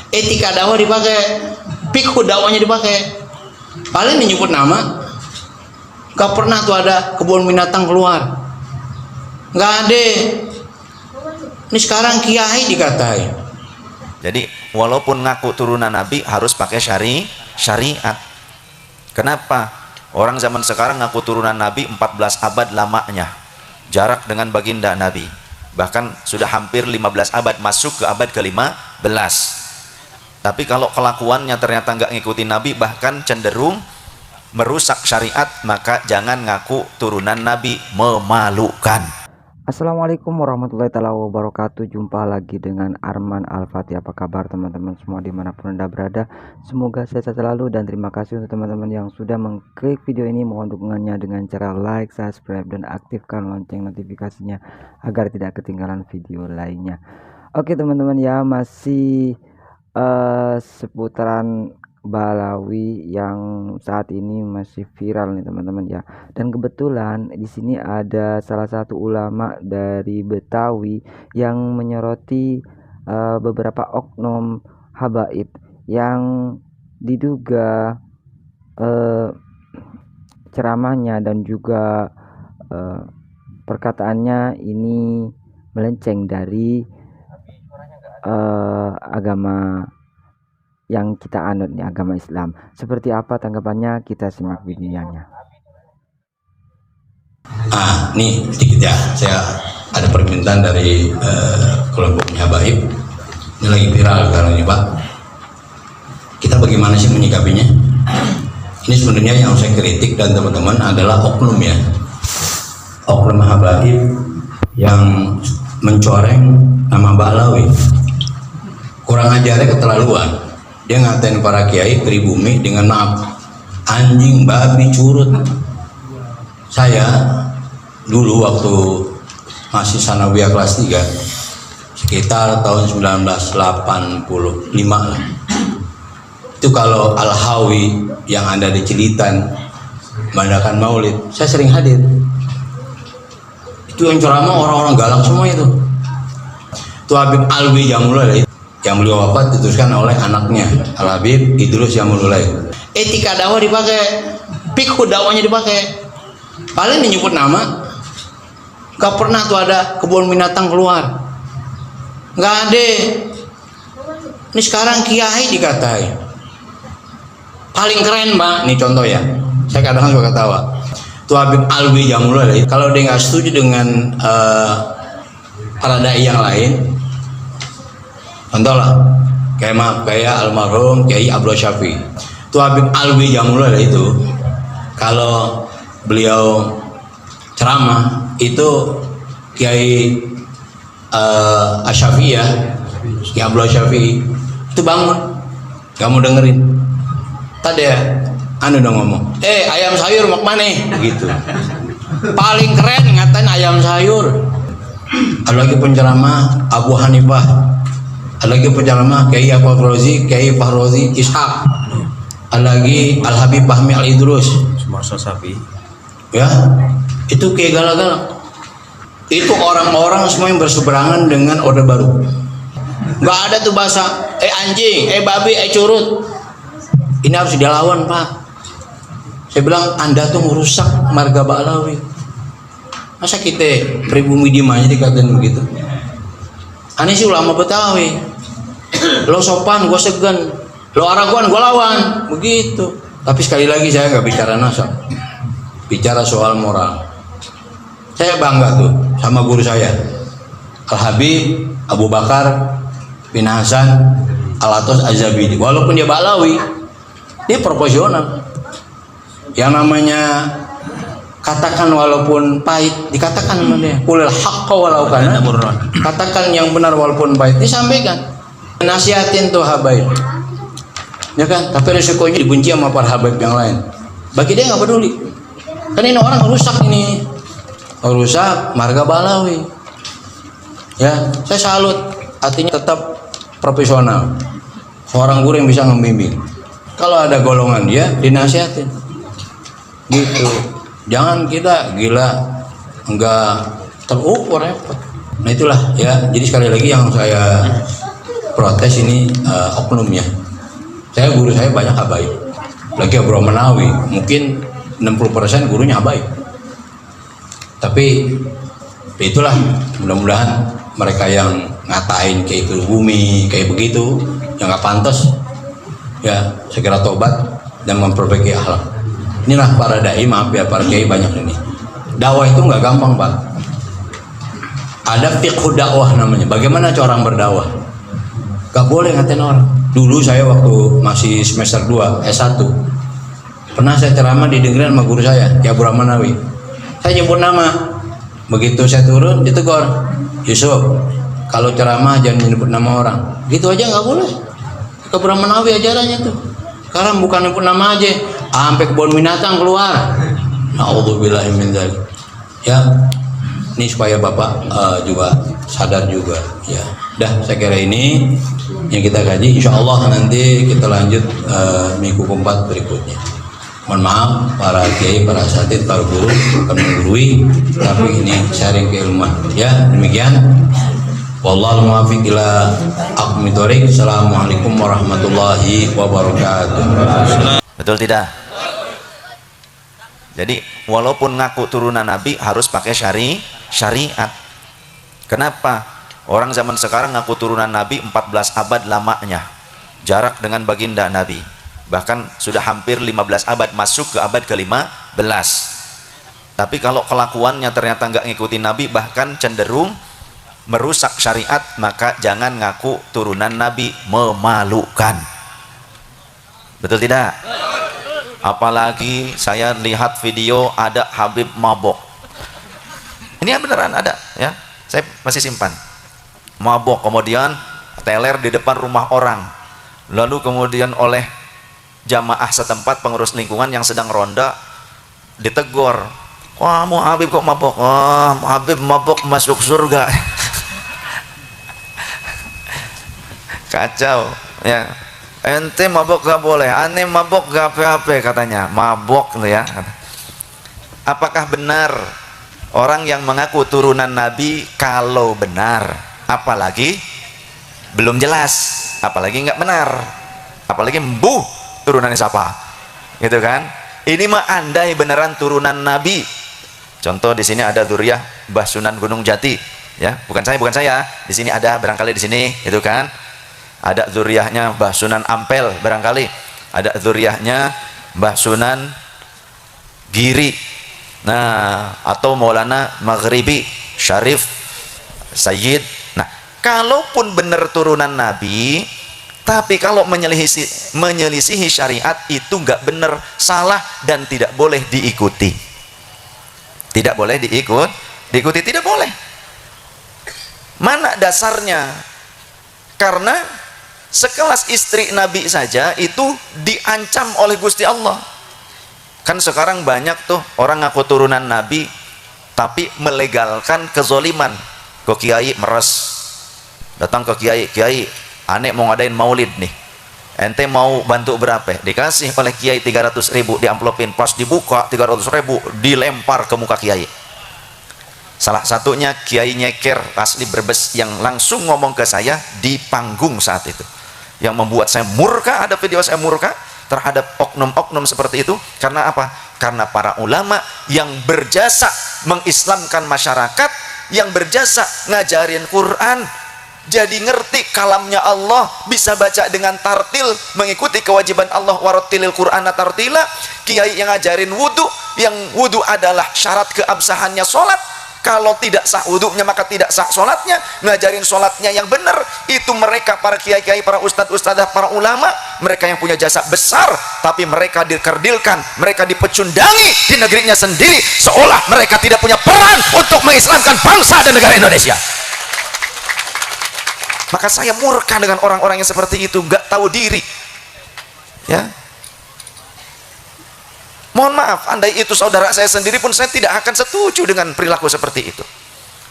Etika dakwah dipakai, fikih dakwahnya dipakai. Paling menyebut nama, gak pernah tuh ada kebun binatang keluar, nggak ada. Ini sekarang kiai dikatain. Jadi walaupun ngaku turunan Nabi harus pakai syariat. Kenapa? Orang zaman sekarang ngaku turunan Nabi 14 abad lamanya jarak dengan baginda Nabi, bahkan sudah hampir 15 abad, masuk ke abad ke-15. Tapi kalau kelakuannya ternyata nggak ngikutin Nabi, bahkan cenderung merusak syariat, maka jangan ngaku turunan Nabi, memalukan. Assalamualaikum warahmatullahi wabarakatuh. Jumpa lagi dengan Arman Al-Fatih. Apa kabar teman-teman semua dimanapun Anda berada? Semoga sehat selalu, dan terima kasih untuk teman-teman yang sudah mengklik video ini. Mohon dukungannya dengan cara like, subscribe, dan aktifkan lonceng notifikasinya agar tidak ketinggalan video lainnya. Oke teman-teman ya, masih seputaran Balawi yang saat ini masih viral nih teman-teman ya. Dan kebetulan di sini ada salah satu ulama dari Betawi yang menyoroti beberapa oknum habaib yang diduga ceramahnya dan juga perkataannya ini melenceng dari agama yang kita anut nih, agama Islam. Seperti apa tanggapannya? Kita simak videonya. Nih sedikit ya, saya ada permintaan dari kelompoknya Habaib. Ini lagi viral sekarang ini Pak. Kita bagaimana sih menyikapinya? Ini sebenarnya yang saya kritik dan teman-teman adalah oknum ya, oknum Habaib yang mencoreng nama Ba'lawi. Kurang ajarnya keterlaluan. Dia ngatain para kiai pribumi dengan maaf, anjing, babi, curut. Saya dulu waktu masih sanawiyah kelas 3 sekitar tahun 1985 lah, itu kalau Al-Hawi yang ada di Cilitan mengadakan maulid, saya sering hadir. Itu yang ceramah orang-orang galak semua itu. Itu Habib Alwi Jamulai yang beliau wafat diteruskan oleh anaknya Al Habib Idrus Jamulai. Etika dakwah dipakai, fikih dakwahnya dipakai. Paling menyebut nama, gak pernah tuh ada kebun binatang keluar, nggak ada. Ini sekarang kiai dikatain. Paling keren Mbak, nih contoh ya, saya kadang suka ketawa. Tuh Habib Alwi Jamulai, kalau dia nggak setuju dengan para dai yang lain, contoh lah, kayak almarhum Kiai Abdul Syafi. Itu Habib Alwi Jamulai itu, kalau beliau ceramah itu Kiai Asyafi'iyah, Kiai Abdul Syafi itu bangun, gak mau dengerin. Tadi ya, anu dong ngomong, ayam sayur mau kemana? Gitu. Paling keren ngatain ayam sayur. Ada lagi penceramah Abu Hanifah, ada lagi penceramah Kiai Al-Fahrozi, Kiai Fahrozi Ishaq, ada lagi Al Habib Fahmi Al Idrus, Sumarso Safi. Ya, itu kayak galak-galak. Itu orang-orang semua yang berseberangan dengan Orde Baru. Nggak ada tuh bahasa anjing, babi, curut. Ini harus dilawan Pak. Saya bilang Anda tuh merusak marga Ba'lawi. Masa kita pribumi diem aja dikatain begitu? Aneh sih ulama Betawi. Lo sopan, gue segan. Lo araguan, gue lawan. Begitu. Tapi sekali lagi saya nggak bicara nasab, bicara soal moral. Saya bangga tuh sama guru saya, Al Habib Abu Bakar bin Hasan Al-Atos Az-Zabidi. Walaupun dia Ba'lawi, dia proporsional. Yang namanya katakan walaupun pahit, dikatakan sama dia. Qulil haqqa walau kana. Katakan yang benar walaupun pahit, disampaikan. Nasihatin tuh habaib. Ya kan? Tapi resikonya dibenci sama para habaib yang lain. Bagi dia nggak peduli. Kan ini orang rusak ini. Rusak marga Ba'lawi. Ya, saya salut. Artinya tetap profesional. Seorang guru yang bisa membimbing. Kalau ada golongan dia, dinasihatin. Gitu. Jangan kita gila, enggak terukur repot. Nah itulah ya. Jadi sekali lagi yang saya protes ini oknumnya. Guru saya banyak habaib, lagi Abu Menawi mungkin 60% gurunya habaib. Tapi itulah, mudah-mudahan mereka yang ngatain kayak itu bumi kayak begitu yang nggak pantas ya segera tobat dan memperbaiki akhlak. Inilah para dai, maaf ya para kiai banyak ini. Dakwah itu nggak gampang, Pak. Ada fiqh dakwah namanya. Bagaimana cara orang berdakwah? Gak boleh ngatain orang. Dulu saya waktu masih semester 2 S1 pernah saya ceramah didengerin sama guru saya, Ki Abu Rahmanawi. Saya nyebut nama. Begitu saya turun ditegur, Yusuf, kalau ceramah jangan nyebut nama orang. Gitu aja nggak boleh. Ki Abu Rahmanawi ajarannya tuh. Sekarang bukan nyebut nama aja, sampai kebun binatang keluar. Na'udzubillahi min dzalik. Ya, ini supaya Bapak juga sadar juga ya. Dah, saya kira ini yang kita kaji. Insya Allah nanti kita lanjut minggu keempat berikutnya. Mohon maaf para kiai, para asatidz, para guru akan menggurui, tapi ini sharing keilmuan. Ya, demikian. Wallahu muwaffiq ila aqwamit thoriq. Assalamualaikum warahmatullahi wabarakatuh. Betul tidak? Jadi walaupun ngaku turunan Nabi harus pakai syariat. Kenapa? Orang zaman sekarang ngaku turunan Nabi 14 abad lamanya, jarak dengan baginda Nabi, bahkan sudah hampir 15 abad, masuk ke abad ke-15. Tapi kalau kelakuannya ternyata nggak ngikutin Nabi, bahkan cenderung merusak syariat, maka jangan ngaku turunan Nabi, memalukan. Betul tidak? Apalagi saya lihat video ada Habib mabok. Ini beneran ada ya, saya masih simpan. Mabok, kemudian teler di depan rumah orang, lalu kemudian oleh jamaah setempat, pengurus lingkungan yang sedang ronda ditegur, wah mau Habib kok mabok, wah Habib mabok masuk surga. Kacau ya, ente mabok gak boleh, aneh mabok gak apa-apa katanya, mabok tuh ya. Apakah benar orang yang mengaku turunan Nabi? Kalau benar, apalagi belum jelas, apalagi nggak benar, apalagi mbuh turunannya siapa, gitu kan? Ini mah andai beneran turunan Nabi. Contoh di sini ada dzurriyyah Mbah Sunan Gunung Jati, ya, bukan saya. Di sini ada barangkali di sini, itu kan? Ada dzurriyyahnya Mbah Sunan Ampel barangkali, ada dzurriyyahnya Mbah Sunan Giri, nah, atau Maulana Maghribi Syarif Sayyid. Nah, kalaupun benar turunan Nabi, tapi kalau menyelisihi syariat itu nggak benar, salah, dan tidak boleh diikuti. Tidak boleh diikuti, tidak boleh. Mana dasarnya? Karena sekelas istri Nabi saja itu diancam oleh Gusti Allah. Kan sekarang banyak tuh orang ngaku turunan Nabi tapi melegalkan kezoliman. Ke kiai meres, datang ke kiai, aneh mau ngadain maulid nih, ente mau bantu berapa? Dikasih oleh kiai 300.000, diamplopin, pas dibuka 300.000 dilempar ke muka kiai. Salah satunya kiai nyeker asli Brebes yang langsung ngomong ke saya di panggung saat itu, yang membuat saya murka. Ada video saya murka terhadap oknum-oknum seperti itu. Karena apa? Karena para ulama yang berjasa mengislamkan masyarakat, yang berjasa ngajarin Quran, jadi ngerti kalamnya Allah, bisa baca dengan tartil, mengikuti kewajiban Allah, warattilil Qur'ana tartila. Kiai yang ngajarin wudhu, yang wudhu adalah syarat keabsahannya sholat, kalau tidak sah wudhunya maka tidak sah sholatnya, ngajarin sholatnya yang benar. Itu mereka para kiai-kiai, para ustadz-ustadzah, para ulama, mereka yang punya jasa besar, tapi mereka dikerdilkan, mereka dipecundangi di negerinya sendiri, seolah mereka tidak punya peran untuk mengislamkan bangsa dan negara Indonesia. Maka saya murka dengan orang-orang yang seperti itu, nggak tahu diri ya. Mohon maaf, andai itu saudara saya sendiri pun saya tidak akan setuju dengan perilaku seperti itu.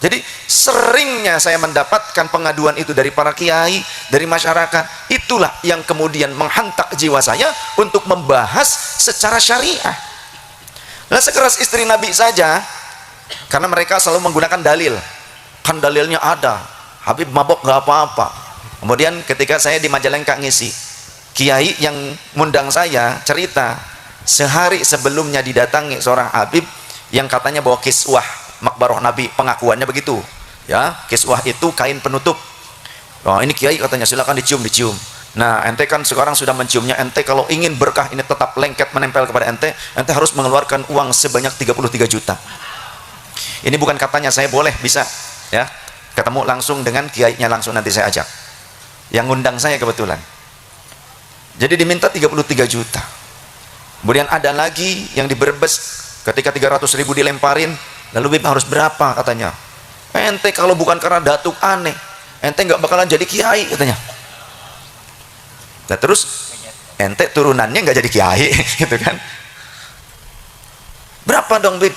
Jadi seringnya saya mendapatkan pengaduan itu dari para kiai, dari masyarakat. Itulah yang kemudian menghantak jiwa saya untuk membahas secara syariah. Nah, sekeras istri Nabi saja, karena mereka selalu menggunakan dalil, kan dalilnya ada, Habib mabok nggak apa-apa, Kemudian ketika saya di Majalengka ngisi, kiai yang ngundang saya cerita sehari sebelumnya didatangi seorang habib yang katanya bawa kiswah makbaroh Nabi, pengakuannya begitu ya. Kiswah itu kain penutup. Oh, ini kiai katanya silakan dicium. Nah, ente kan sekarang sudah menciumnya, ente kalau ingin berkah ini tetap lengket menempel kepada ente harus mengeluarkan uang sebanyak 33 juta. Ini bukan katanya, saya boleh bisa ya ketemu langsung dengan kiainya, langsung nanti saya ajak. Yang ngundang saya kebetulan. Jadi diminta 33 juta. Kemudian ada lagi yang di Brebes, ketika 300.000 dilemparin, lalu Bib harus berapa katanya. Ente kalau bukan karena datuk aneh, ente nggak bakalan jadi kiai katanya. Nah terus ente turunannya nggak jadi kiai gitu kan. Berapa dong Bib?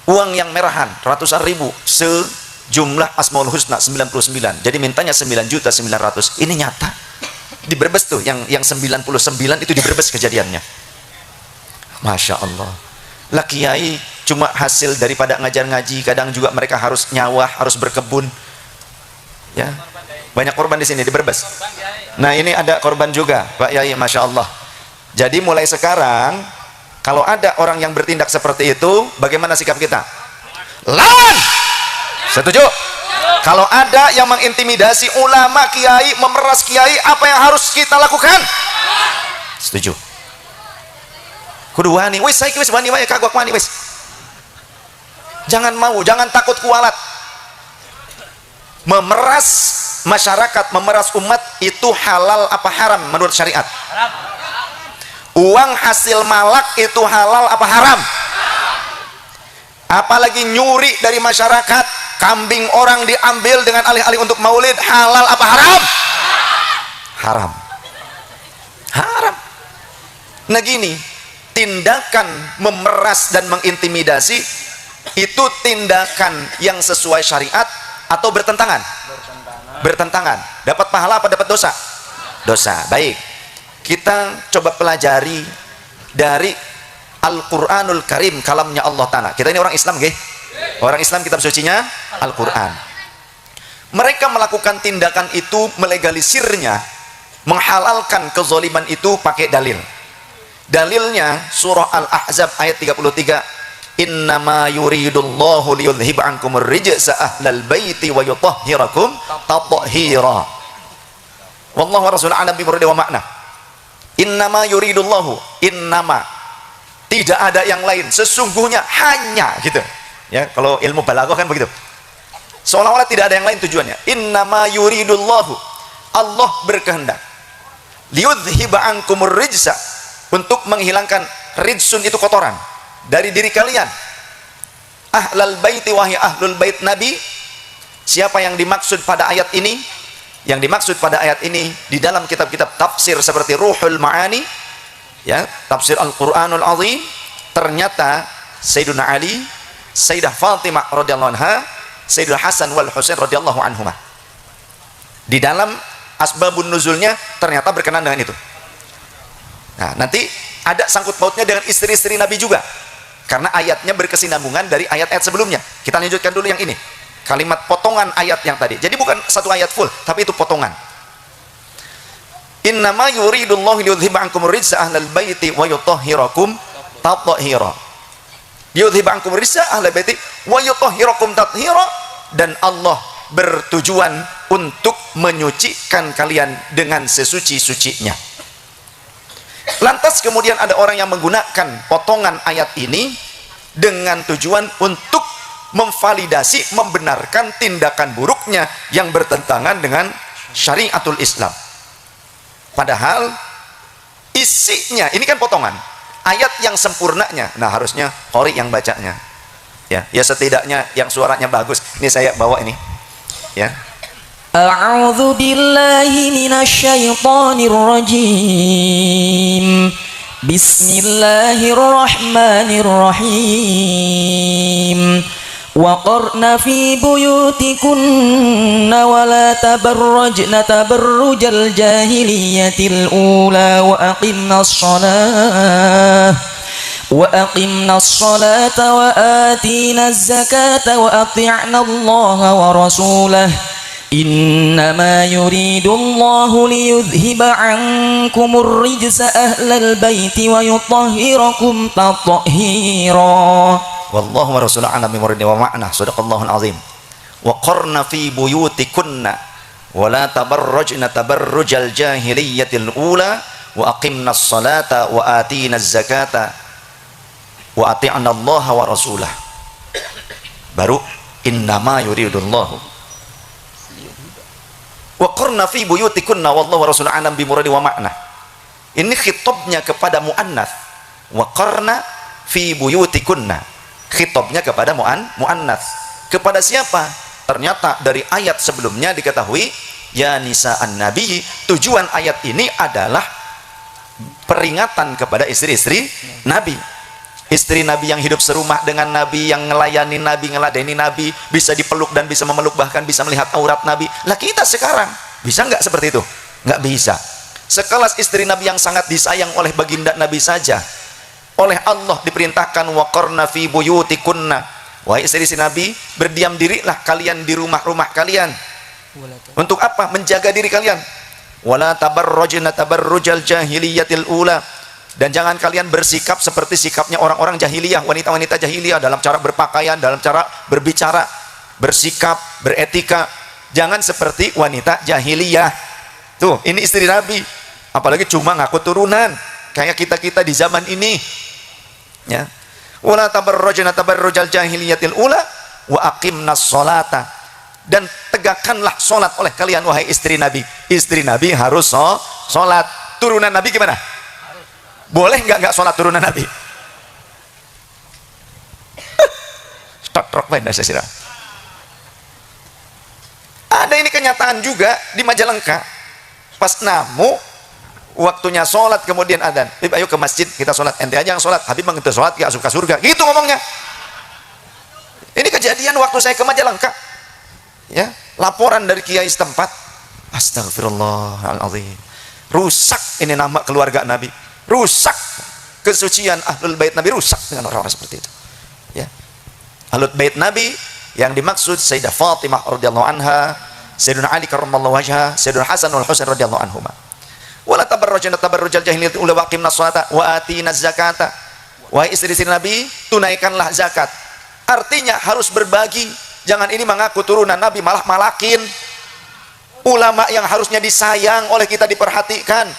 Uang yang merahan ratusan ribu, sejumlah Asmaul Husna 99. Jadi mintanya 9.900.000. Ini nyata di Brebes tuh, yang 99 itu di Brebes kejadiannya. Masya Allah. Lah kiai cuma hasil daripada ngajar ngaji, kadang juga mereka harus nyawah, harus berkebun ya. Banyak korban di sini di Brebes. Nah ini ada korban juga Pak Yai, Masya Allah. Jadi mulai sekarang kalau ada orang yang bertindak seperti itu, bagaimana sikap kita? Lawan! Setuju? Kalau ada yang mengintimidasi ulama, kiai, memeras kiai, apa yang harus kita lakukan? Setuju? Kudu wani, wis saiki wis wani wae kagok wani wis. Jangan mau, jangan takut kualat. Memeras masyarakat, memeras umat itu halal apa haram menurut syariat? Uang hasil malak itu halal apa haram? Apalagi nyuri dari masyarakat, kambing orang diambil dengan alih-alih untuk maulid, halal apa haram? Haram. Haram. Nah gini, tindakan memeras dan mengintimidasi itu tindakan yang sesuai syariat atau bertentangan? Bertentangan. Dapat pahala apa dapat dosa? Dosa. Baik, kita coba pelajari dari Al-Quranul Karim, kalamnya Allah Ta'ala. Kita ini orang Islam, nggih? Orang Islam, kitab sucinya Al-Quran. Mereka melakukan tindakan itu, melegalisirnya, menghalalkan kezaliman itu pakai dalil. Dalilnya surah Al-Ahzab ayat 33. Innama yuridullahu liyudhhiba ankumur rijsa ahlal baiti wa yutahhirakum tathhira. Wallahu wa rasuluhu a'lam bimuradi wa makna. Innama yuridullahu, innama, tidak ada yang lain, sesungguhnya, hanya gitu ya. Kalau ilmu balaghah kan begitu, seolah-olah tidak ada yang lain tujuannya. Innama yuridullahu, Allah berkehendak, liyudhhiba ankumur rijsa, untuk menghilangkan, rijsun itu kotoran, dari diri kalian. Ahlal baiti, wahai ahlul bait Nabi. Siapa yang dimaksud pada ayat ini? Yang dimaksud pada ayat ini di dalam kitab-kitab tafsir seperti Ruhul Ma'ani ya, tafsir Al-Quranul Azim, ternyata Sayyiduna Ali, Sayyidah Fatimah radhiyallahu anha, Sayyidul Hasan wal Husain radhiyallahu anhumah. Di dalam asbabun nuzulnya ternyata berkenan dengan itu. Nah, nanti ada sangkut pautnya dengan istri-istri Nabi juga, karena ayatnya berkesinambungan dari ayat-ayat sebelumnya. Kita lanjutkan dulu yang ini, kalimat potongan ayat yang tadi. Jadi bukan satu ayat full, tapi itu potongan. Innama yuridullahu liyudhhiba ankumur rijsa ahlal baiti wa yutahhirakum tathhira. Yudhhiba ankumur rijsa ahlal baiti wa yutahhirakum tathhira, dan Allah bertujuan untuk menyucikan kalian dengan sesuci-sucinya. Lantas kemudian ada orang yang menggunakan potongan ayat ini dengan tujuan untuk memvalidasi, membenarkan tindakan buruknya yang bertentangan dengan syariatul Islam. Padahal isinya, ini kan potongan ayat yang sempurnanya. Nah harusnya qori yang bacanya ya, ya setidaknya yang suaranya bagus. Ini saya bawa ini ya. A'udzu billahi minasyaitonir rajim. Bismillahirrahmanirrahim. وقرن في بيوتكن ولا تبرجن تبرج الجاهلية الأولى وأقمنا الصلاة وآتينا الزكاة وأطعنا الله ورسوله إنما يريد الله ليذهب عنكم الرجس أهل البيت ويطهركم تطهيرا. Wallahu wa rasuluhu a'lam bimuradi wa ma'na. Shadaqallahul azim. Wa qarna fi buyutikunna wa la tabarrajna tabarrujal jahiliyatil ula wa aqimna as-salata wa atina az-zakata wa ati'na Allah wa rasulah. Baru innama yuridullahu wa qarna fi buyutikunna wallahu wa rasuluhu a'lam bimuradi wa ma'na. Ini khitabnya kepada muannats. Wa qarna fi buyutikunna, khitabnya kepada muannats. Kepada siapa? Ternyata dari ayat sebelumnya diketahui ya nisa'an nabi, tujuan ayat ini adalah peringatan kepada istri-istri Nabi. Istri Nabi yang hidup serumah dengan Nabi, yang ngelayani Nabi, ngeladeni Nabi, bisa dipeluk dan bisa memeluk, bahkan bisa melihat aurat Nabi. Lah kita sekarang bisa nggak seperti itu? Nggak bisa. Sekelas istri Nabi yang sangat disayang oleh baginda Nabi saja, oleh Allah diperintahkan waqarna fi buyutikunna, wahai istri-istri Nabi, berdiam dirilah kalian di rumah-rumah kalian. Untuk apa? Menjaga diri kalian. Wala tabarrujna tabarrujal jahiliyatil ula, dan jangan kalian bersikap seperti sikapnya orang-orang jahiliyah, wanita-wanita jahiliyah, dalam cara berpakaian, dalam cara berbicara, bersikap, beretika. Jangan seperti wanita jahiliyah. Tuh, ini istri Nabi, apalagi cuma ngaku turunan kayak kita-kita di zaman ini, ya. Wala tabarrujna tabarrujal jahiliyatil ula wa aqimnas sholata, dan tegakkanlah sholat oleh kalian wahai istri Nabi. Istri Nabi harus sholat. Turunan Nabi gimana? Boleh nggak sholat turunan Nabi? Ada ini kenyataan juga di Majalengka. Pas namu waktunya sholat, kemudian adzan, ayo ke masjid kita sholat, ente aja yang sholat, Habib mengenai sholat gak suka surga, gitu ngomongnya. Ini kejadian waktu saya ke Majalengka, ya, laporan dari kiai setempat. Astagfirullahaladzim, rusak ini nama keluarga Nabi, rusak kesucian ahlul bait Nabi, rusak dengan orang-orang seperti itu, ya. Ahlul bait Nabi yang dimaksud Sayyidah Fatimah radhiyallahu anha, Sayyidina Ali karramallahu wajhah, Sayyidina Hasan wal Husain radhiyallahu anhuma. Wala tabarrujna tabarrujal jahiliyatil ula wa aqimnas sholata wa atinaz zakata. Wahai istri-istri Nabi, tunaikanlah zakat. Artinya harus berbagi. Jangan ini mengaku turunan Nabi malah malakin. Ulama yang harusnya disayang oleh kita diperhatikan.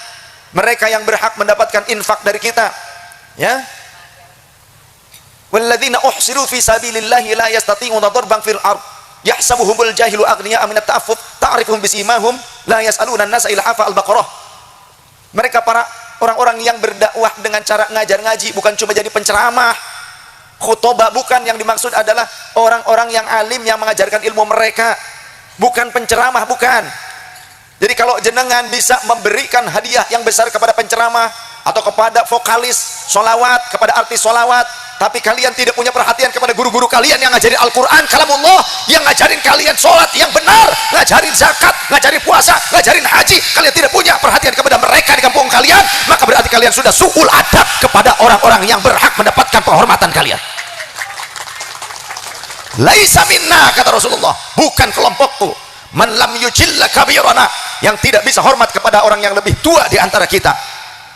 Mereka yang berhak mendapatkan infak dari kita, ya. Walladzina uhsiru fi sabilillahi la yastati'una darban fil ard yahsabuhumul jahilu aghniya min at-ta'affuf ta'rifuhum bisimahum la yas'aluna an-nasa ilhafa al-baqarah. Mereka para orang-orang yang berdakwah dengan cara ngajar ngaji, bukan cuma jadi penceramah, khutbah, bukan. Yang dimaksud adalah orang-orang yang alim yang mengajarkan ilmu mereka, bukan penceramah, bukan. Jadi kalau jenengan bisa memberikan hadiah yang besar kepada penceramah atau kepada vokalis solawat, kepada artis solawat, tapi kalian tidak punya perhatian kepada guru-guru kalian yang ngajarin Al-Quran, kalamullah, yang ngajarin kalian sholat yang benar, ngajarin zakat, ngajarin puasa, ngajarin haji, kalian tidak punya perhatian kepada mereka di kampung kalian, maka berarti kalian sudah su'ul adab kepada orang-orang yang berhak mendapatkan penghormatan kalian. Laisa minna, kata Rasulullah, bukan kelompokku. Man lam yujilla kabirana, yang tidak bisa hormat kepada orang yang lebih tua di antara kita.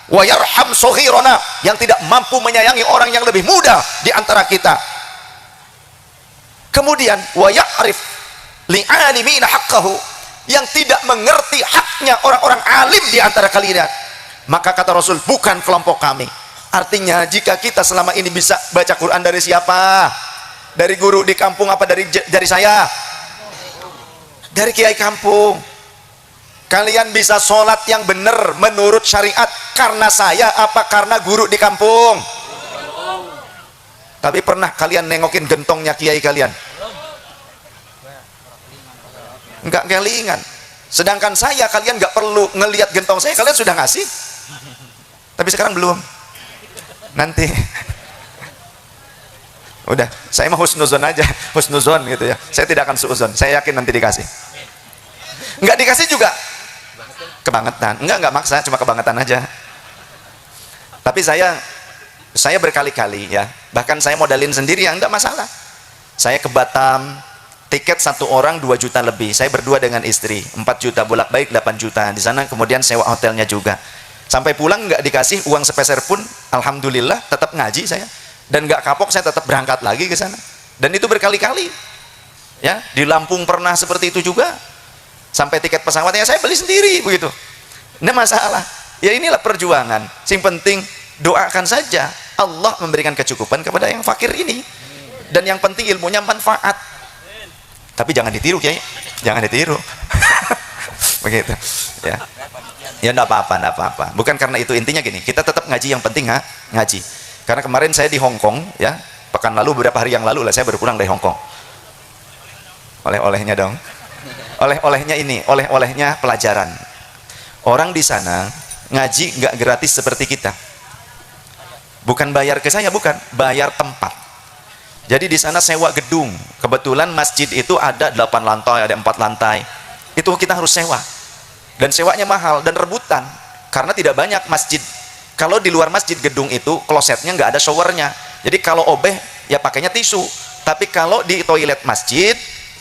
Wa yarham soghirona, yang tidak mampu menyayangi orang yang lebih muda di antara kita. Kemudian wa ya'rif li'alimina haqqahu, yang tidak mengerti haknya orang-orang alim di antara kalian. Maka kata Rasul, bukan kelompok kami. Artinya jika kita selama ini bisa baca Quran dari siapa? Dari guru di kampung apa dari saya? Dari kiai kampung. Kalian bisa sholat yang benar menurut syariat karena saya apa karena guru di kampung? Tapi pernah kalian nengokin gentongnya kiai kalian? Enggak kelingan. Sedangkan saya, kalian enggak perlu ngelihat gentong saya, kalian sudah ngasih. Tapi sekarang belum. Nanti. Udah, saya mah husnuzon aja, husnuzon gitu ya. Saya tidak akan suuzon. Saya yakin nanti dikasih. Enggak dikasih juga kebangetan. Enggak maksa, cuma kebangetan aja. Tapi saya berkali-kali ya, bahkan saya modalin sendiri ya, enggak masalah. Saya ke Batam, tiket satu orang 2 juta lebih. Saya berdua dengan istri 4 juta bolak-balik 8 juta. Di sana kemudian sewa hotelnya juga. Sampai pulang nggak dikasih uang sepeser pun, alhamdulillah tetap ngaji saya. Dan nggak kapok, saya tetap berangkat lagi ke sana. Dan itu berkali-kali. Ya, di Lampung pernah seperti itu juga. Sampai tiket pesawatnya saya beli sendiri begitu. Ini masalah. Ya inilah perjuangan. Yang penting doakan saja Allah memberikan kecukupan kepada yang fakir ini. Dan yang penting ilmunya manfaat. Tapi jangan ditiru, Kiai. Jangan ditiru. Begitu. Ya. Ya enggak apa-apa, enggak apa-apa. Bukan karena itu, intinya gini, kita tetap ngaji, yang penting ngaji. Karena kemarin saya di Hong Kong, ya. Pekan lalu, beberapa hari yang lalu lah saya baru pulang dari Hong Kong. Oleh-olehnya dong. Oleh-olehnya ini, oleh-olehnya pelajaran. Orang di sana ngaji nggak gratis seperti kita. Bukan bayar ke saya, bukan, bayar tempat. Jadi di sana sewa gedung. Kebetulan masjid itu ada 8 lantai, ada 4 lantai. Itu kita harus sewa. Dan sewanya mahal dan rebutan. Karena tidak banyak masjid. Kalau di luar masjid gedung itu, klosetnya nggak ada showernya. Jadi kalau obeh, ya pakainya tisu. Tapi kalau di toilet masjid,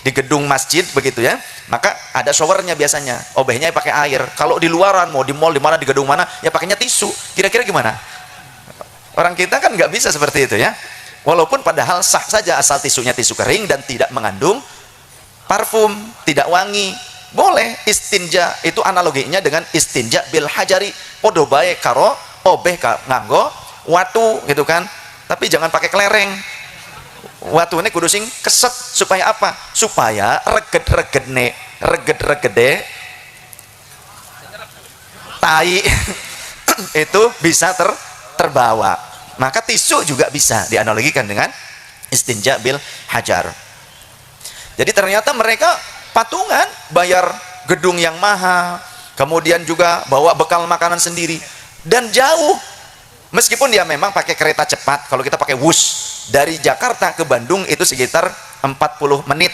di gedung masjid begitu ya, maka ada showernya biasanya. Obehnya pakai air. Kalau di luaran, mau di mall, di mana, di gedung mana, ya pakainya tisu. Kira-kira gimana? Orang kita kan nggak bisa seperti itu ya. Walaupun padahal sah saja asal tisunya tisu kering dan tidak mengandung parfum, tidak wangi. Boleh istinja, itu analoginya dengan istinja bil hajari. Podo bae karo obeh nganggo watu gitu kan. Tapi jangan pakai kelereng. Watu ini kudu sing keset supaya apa? Supaya reged-regede tai itu bisa terbawa. Maka tisu juga bisa dianalogikan dengan istinja bil hajar. Jadi ternyata mereka patungan bayar gedung yang mahal, kemudian juga bawa bekal makanan sendiri dan jauh. Meskipun dia memang pakai kereta cepat, kalau kita pakai Wush dari Jakarta ke Bandung itu sekitar 40 menit.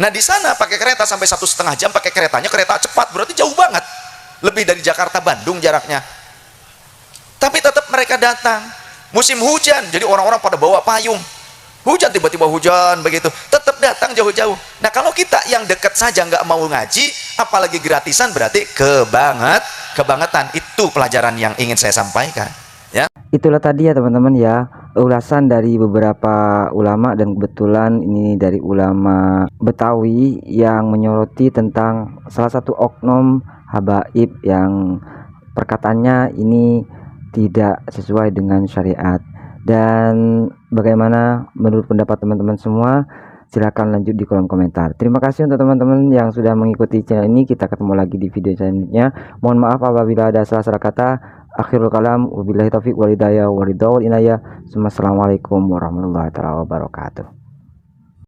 Nah di sana pakai kereta sampai 1,5 jam pakai keretanya, kereta cepat, berarti jauh banget, lebih dari Jakarta Bandung jaraknya. Tapi tetap mereka datang. Musim hujan, jadi orang-orang pada bawa payung. Hujan, tiba-tiba hujan begitu, tetap datang jauh-jauh. Nah kalau kita yang dekat saja nggak mau ngaji, apalagi gratisan, berarti kebangetan. Itu pelajaran yang ingin saya sampaikan. Ya. Itulah tadi ya teman-teman ya, ulasan dari beberapa ulama, dan kebetulan ini dari ulama Betawi yang menyoroti tentang salah satu oknum habaib yang perkataannya ini tidak sesuai dengan syariat. Dan bagaimana menurut pendapat teman-teman semua? Silahkan lanjut di kolom komentar. Terima kasih untuk teman-teman yang sudah mengikuti channel ini. Kita ketemu lagi di video selanjutnya. Mohon maaf apabila ada salah-salah kata. Akhirul kalam, wabillahi taufiq walhidayah, waridha wal inayah. Assalamualaikum warahmatullahi wabarakatuh.